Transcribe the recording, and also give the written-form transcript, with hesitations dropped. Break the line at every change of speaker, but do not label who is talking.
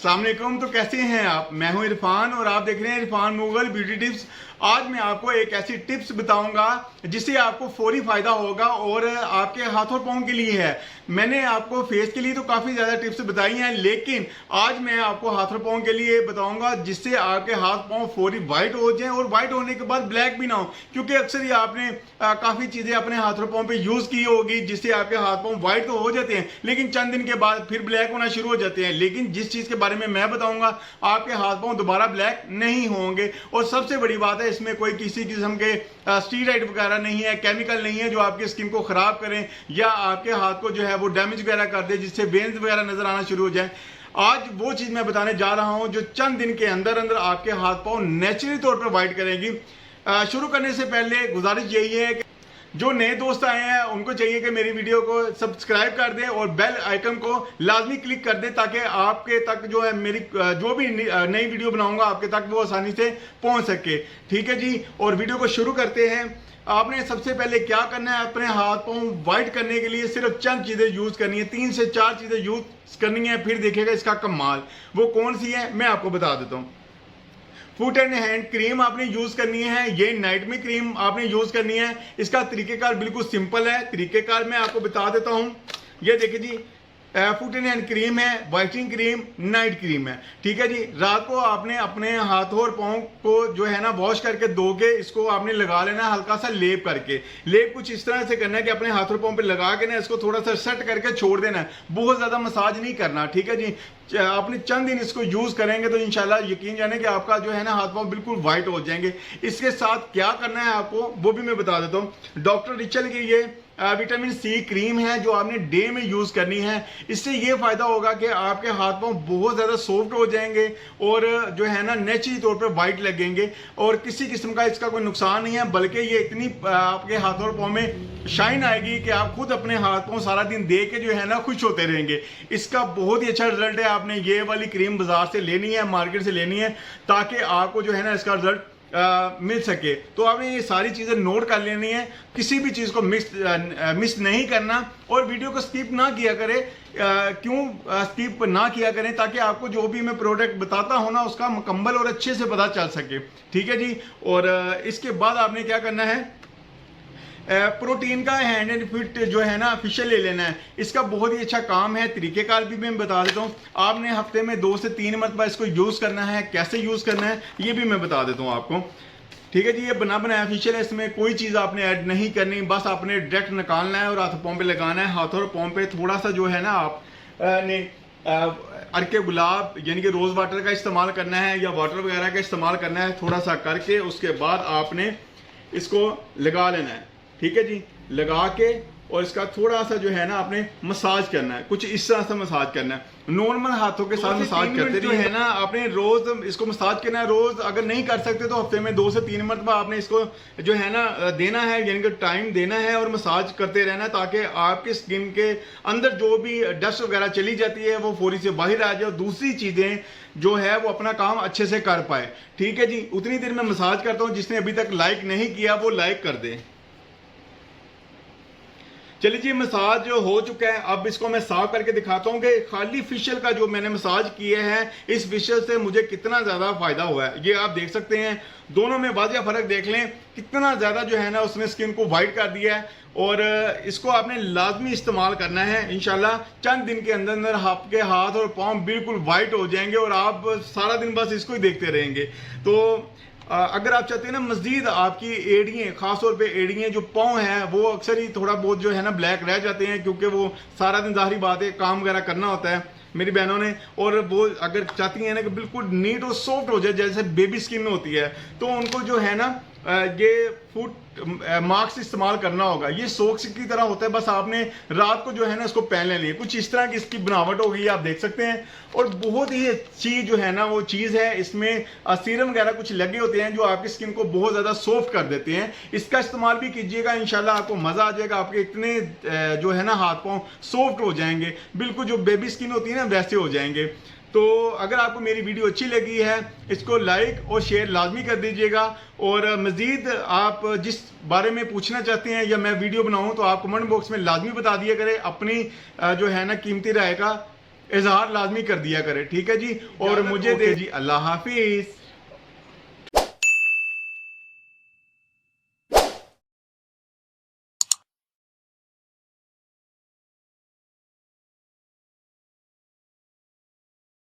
अस्सलाम वालेकुम। तो कैसे हैं आप? मैं हूं इरफान और आप देख रहे हैं इरफान मुगल ब्यूटी टिप्स। आज मैं आपको एक ऐसी टिप्स बताऊंगा जिससे आपको फौरी फायदा होगा और आपके हाथों पांव के लिए है। मैंने आपको फेस के लिए तो काफी ज्यादा टिप्स बताई हैं, लेकिन आज मैं आपको हाथों पांव के लिए बताऊंगा जिससे आपके हाथ पांव फौरी व्हाइट हो जाएं और व्हाइट होने के बाद ब्लैक भी ना हो। क्योंकि अक्सर ही आपने काफी चीजें अपने हाथों पांव पे यूज की होगी जिससे आपके हाथ पांव व्हाइट तो हो जाते हैं, लेकिन चंद दिन के बाद फिर ब्लैक होना शुरू हो जाते हैं। लेकिन जिस चीज के बारे में मैं बताऊंगा आपके हाथ पांव दोबारा ब्लैक नहीं होंगे। और सबसे बड़ी बात है, इसमें कोई किसी किस्म के स्टीरॉइड वगैरह नहीं है, केमिकल नहीं है जो आपकी स्किन को खराब करें या आपके हाथ को जो है वो डैमेज वगैरह कर दे जिससे वेन्स वगैरह नजर आना शुरू हो जाए। आज वो चीज मैं बताने जा रहा हूं जो चंद दिन के अंदर अंदर आपके हाथ पांव नेचुरली तौर पर व्हाइट करेंगी। शुरू करने से पहले गुजारिश यही है कि जो नए दोस्त आए हैं उनको चाहिए कि मेरी वीडियो को सब्सक्राइब कर दें और बेल आइकन को लाजमी क्लिक कर दें ताकि आपके तक जो है मेरी जो भी नई वीडियो बनाऊंगा आपके तक वो आसानी से पहुंच सके। ठीक है जी, और वीडियो को शुरू करते हैं। आपने सबसे पहले क्या करना है, अपने हाथ पांव व्हाइट करने के लिए सिर्फ चंद चीजें यूज करनी है, 3 से 4 चीजें यूज करनी है, फिर देखिएगा इसका कमाल। वो कौन सी है मैं आपको बता देता हूँ। फुट एंड हैंड क्रीम आपने यूज करनी है, ये नाइट में क्रीम आपने यूज करनी है। इसका तरीकेकार बिल्कुल सिंपल है, तरीकेकार मैं आपको बता देता हूं। ये देखिए जी, फुट एंड हैंड क्रीम है, वाइटनिंग क्रीम, नाइट क्रीम है। ठीक है जी, रात को आपने अपने हाथों और पाँव को जो है ना वॉश करके धो के इसको आपने लगा लेना है हल्का सा लेप करके। लेप कुछ इस तरह से करना है कि अपने हाथों पाँव पे लगा के ना इसको थोड़ा सा सेट करके छोड़ देना है, बहुत ज्यादा मसाज नहीं करना। ठीक है जी, आपने चंद दिन इसको यूज करेंगे तो इंशाल्लाह यकीन जाने कि आपका जो है ना हाथ पांव बिल्कुल व्हाइट हो जाएंगे। इसके साथ क्या करना है आपको वो भी मैं बता देता हूँ। डॉक्टर रिचल की ये विटामिन सी क्रीम है जो आपने डे में यूज करनी है। इससे ये फायदा होगा कि आपके हाथ पांव बहुत ज्यादा सॉफ्ट हो जाएंगे और जो है ना नेचुरली तौर पे व्हाइट लगेंगे और किसी किस्म का इसका कोई नुकसान नहीं है, बल्कि ये इतनी आपके हाथों और पांव में शाइन आएगी कि आप खुद अपने हाथ पांव सारा दिन देख के जो है ना खुश होते रहेंगे। इसका बहुत ही अच्छा रिजल्ट है। आपने ये वाली क्रीम बाजार से लेनी है, मार्केट से लेनी है, ताकि आपको जो है ना इसका रिजल्ट मिल सके। तो आपने ये सारी चीजें नोट कर लेनी है, किसी भी चीज को मिस नहीं करना और वीडियो को स्किप ना किया करें। क्यों स्किप ना किया करें? ताकि आपको जो भी मैं प्रोडक्ट बताता हूं ना उसका मुकम्मल और अच्छे से पता चल सके। ठीक है जी, और इसके बाद आपने क्या करना है, प्रोटीन का हैंड एंड फीट जो है ना फेशियल ले लेना है। इसका बहुत ही अच्छा काम है, तरीकेकार भी मैं बता देता हूँ। आपने हफ्ते में 2 से 3 मरतबा इसको यूज करना है। कैसे यूज करना है ये भी मैं बता देता हूँ आपको। ठीक है जी, ये बना बनाया फेशियल है, इसमें कोई चीज आपने ऐड नहीं करनी, बस आपने डायरेक्ट निकालना है और हाथों पाँव पे लगाना है। हाथों और पाँव पे थोड़ा सा जो है ना आपने अर्के गुलाब यानी कि रोज वाटर का इस्तेमाल करना है या वाटर वगैरह का इस्तेमाल करना है, थोड़ा सा करके उसके बाद आपने इसको लगा लेना है। ठीक है जी, लगा के और इसका थोड़ा सा जो है ना आपने मसाज करना है, कुछ इस तरह से मसाज करना है। नॉर्मल हाथों के साथ मसाज करते जो है ना आपने रोज इसको मसाज करना है। रोज अगर नहीं कर सकते तो हफ्ते में 2 से 3 मरतबा आपने इसको जो है ना देना है, यानी कि टाइम देना है और मसाज करते रहना, ताकि आपके स्किन के अंदर जो भी डस्ट वगैरह चली जाती है वो फौरी से बाहर आ जाए और दूसरी चीजें जो है वो अपना काम अच्छे से कर पाए। ठीक है जी, उतनी देर में मसाज करता हूँ। जिसने अभी तक लाइक नहीं किया वो लाइक कर दे। चलिए जी, मसाज हो चुका है। अब इसको मैं साफ करके दिखाता हूँ कि खाली फेशियल का जो मैंने मसाज किए हैं इस फेशियल से मुझे कितना ज्यादा फायदा हुआ है। ये आप देख सकते हैं, दोनों में वाजिया फर्क देख लें, कितना ज्यादा जो है ना उसने स्किन को व्हाइट कर दिया है। और इसको आपने लाजमी इस्तेमाल करना है। इंशाल्लाह चंद दिन के अंदर अंदर आपके हाथ और पाँव बिल्कुल व्हाइट हो जाएंगे और आप सारा दिन बस इसको ही देखते रहेंगे। तो अगर आप चाहते हैं ना मजीद आपकी एड़ियाँ, खासतौर पे एड़ियाँ जो पाँव हैं वो अक्सर ही थोड़ा बहुत जो है ना ब्लैक रह जाते हैं, क्योंकि वो सारा दिन जाहिर बात है काम वगैरह करना होता है मेरी बहनों ने, और वो अगर चाहती हैं ना कि बिल्कुल नीट और सॉफ्ट हो जाए जैसे बेबी स्किन होती है, तो उनको जो है ना ये फुट मास्क इस्तेमाल करना होगा। ये सॉक्स की तरह होता है, बस आपने रात को जो है ना इसको पहन लेनी है। कुछ इस तरह की इसकी बनावट हो गई, आप देख सकते हैं। और बहुत ही अच्छी जो है ना वो चीज़ है, इसमें सीरम वगैरह कुछ लगे होते हैं जो आपकी स्किन को बहुत ज़्यादा सॉफ्ट कर देते हैं। इसका इस्तेमाल भी कीजिएगा, इंशाल्लाह आपको मज़ा आ जाएगा। आपके इतने जो है ना हाथ पाँव सॉफ्ट हो जाएंगे, बिल्कुल जो बेबी स्किन होती है ना वैसे हो जाएंगे। तो अगर आपको मेरी वीडियो अच्छी लगी है इसको लाइक और शेयर लाजमी कर दीजिएगा। और मज़ीद आप जिस बारे में पूछना चाहते हैं या मैं वीडियो बनाऊं तो आप कमेंट बॉक्स में लाजमी बता दिया करें। अपनी जो है ना कीमती राय का इजहार लाजमी कर दिया करें, ठीक है जी। और मुझे दे जी, अल्लाह हाफिज।